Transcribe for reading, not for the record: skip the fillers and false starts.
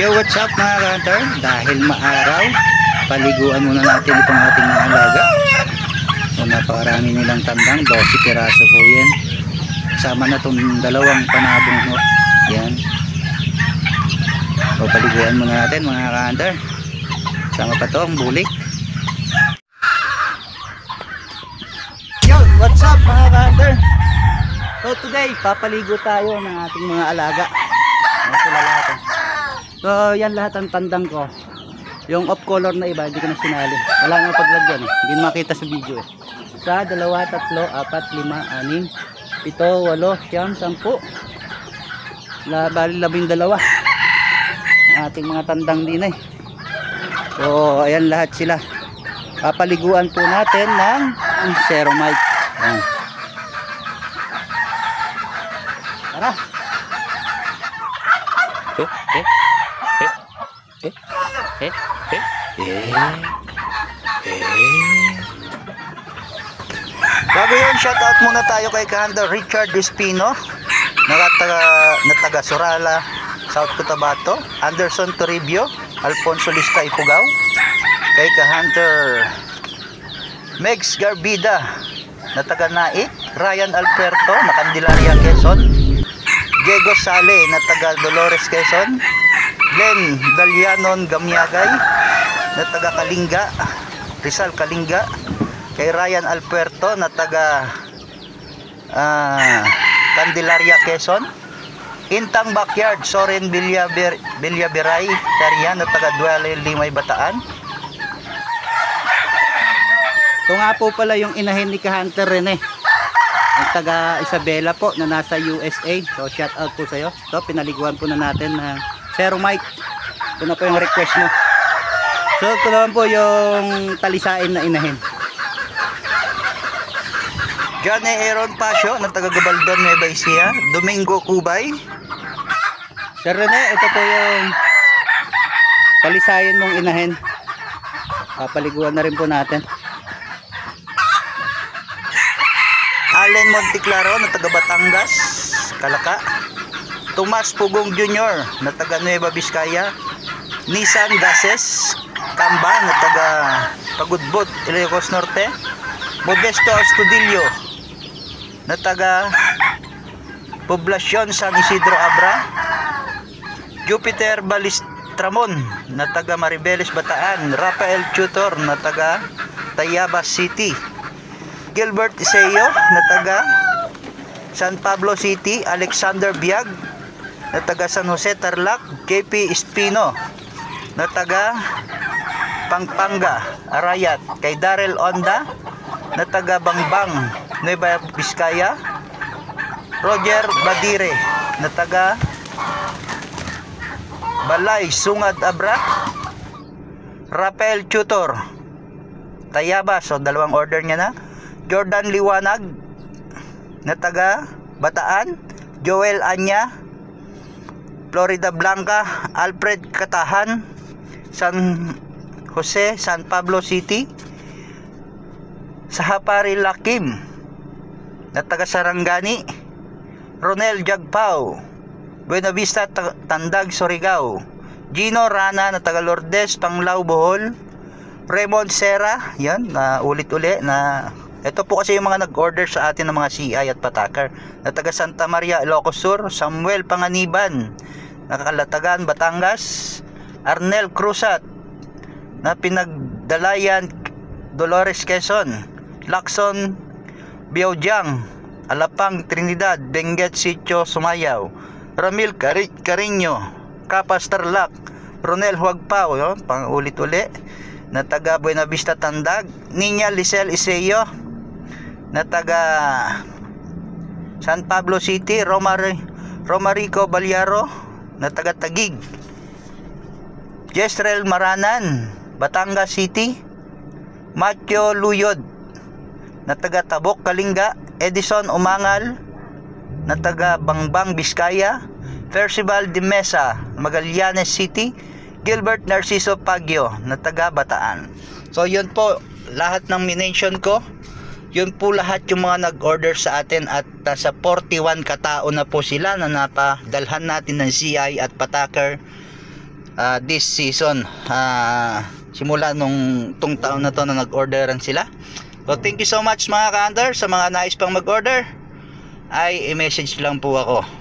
Yo, what's up mga ka-hunter? Dahil maaraw, paliguan muna natin itong ating mga alaga. So napakarami nilang tandang, 12 piraso po yan. Kasama na itong dalawang panabong mo. Yan. So paliguan muna natin mga ka-hunter. Kasama pa ito ang bulik. Yo, what's up mga ka-hunter? So today, papaligo tayo ng ating mga alaga. Sila lahat. So yan lahat ang tandang ko. Yung off color na iba hindi ko na sinali. Wala nga paglagyan eh. Hindi makita sa video eh. Sa 2, 3, 4, 5, 6, 7, 8, 9, 10. Bali 12 ang ating mga tandang din eh. So ayan lahat sila. Papaliguan po natin ng Ceromite. Ayan. Tara. Bago yun, shoutout muna tayo kay ka-hunter Richard Espino na taga Surala, South Cotabato, Anderson Toribio, Alfonso Lista Ifugao, kay ka-hunter Megs Garbida na taga Naik, Ryan Alberto na Candelaria, Quezon, Diego Sale na taga Dolores, Quezon, Glenn Dalianon Gamiagay na taga Kalinga, Rizal Kalinga, kay Ryan Alberto na taga Candelaria, Quezon, Intang Backyard Soren Villaberay Tarian na taga Duele Limay, Bataan. Ito nga po pala yung inahin ni ka-hunter Rene, ang taga Isabela po na nasa USA. So shout out po sa iyo. So pinaliguan po na natin na Ceromite. Ito na po yung request mo. So ito naman po yung talisain na inahin. John Aaron Pasio na taga Gabaldon, Nueva Ecija, Domingo Cubay. Sir Rene, ito po yung talisain mong inahin. Papaliguan na rin po natin. Allen Monteclaro na taga Batangas, Kalaka. Tomas Pugong Jr. na taga Nueva Vizcaya, Nissan Gases Kamba na taga Pagudbot, Ilocos Norte, Modesto Astudillo na taga Poblacion San Isidro Abra, Jupiter Balistramon na taga Maribeles, Bataan, Rafael Tutor na taga Tayabas City, Gilbert Iseo na taga San Pablo City, Alexander Biag na taga San Jose Tarlac, JP Espino na taga Pampanga, Arayat, kay Darrell Onda na taga Bangbang, Nueva Vizcaya, Roger Badire na taga Balay, Sungad Abra, Rafael Tutor Tayabas, so dalawang order niya na, Jordan Liwanag na taga Bataan, Joel Anya, Florida Blanca, Alfred Katahan, San Jose, San Pablo City, Sahapari Lakim na taga Sarangani, Ronel Jagpao, Buena Vista Tandag, Surigao, Gino Rana na taga Lourdes, Panglao, Bohol, Raymond Serra, yan na ulit-uli na ito po kasi yung mga nag-order sa atin ng mga CI at patakar na taga Santa Maria, Ilocos Sur, Samuel Panganiban Nakakalatagan, Batangas, Arnel Cruzat na Pinagdalayan, Dolores, Quezon, Lacson Biaujang, Alapang, Trinidad, Benguet, Sitio, Sumayaw, Ramil Cariño, Capas, Tarlac, Ronel Huagpao, no? Pang ulit-uli na taga Buena Vista, Tandag, Niña Lisel Iseo na taga San Pablo City, Romarico Balyaro na taga Tagig, Jezreel Maranan, Batangas City, Matthew Luyod na taga Tabok, Kalinga, Edison Umangal na taga Bangbang, Vizcaya, Percival de Mesa, Magallanes City, Gilbert Narciso Pagyo na taga Bataan. So yun po lahat ng minention ko. Yun po lahat yung mga nag-order sa atin at sa 41 katao na po sila na napadalhan natin ng CI at patakar this season, simula nung tong taon na to na nag-orderan sila. So thank you so much mga ka-hunter. Sa mga nais pang mag-order ay i-message lang po ako.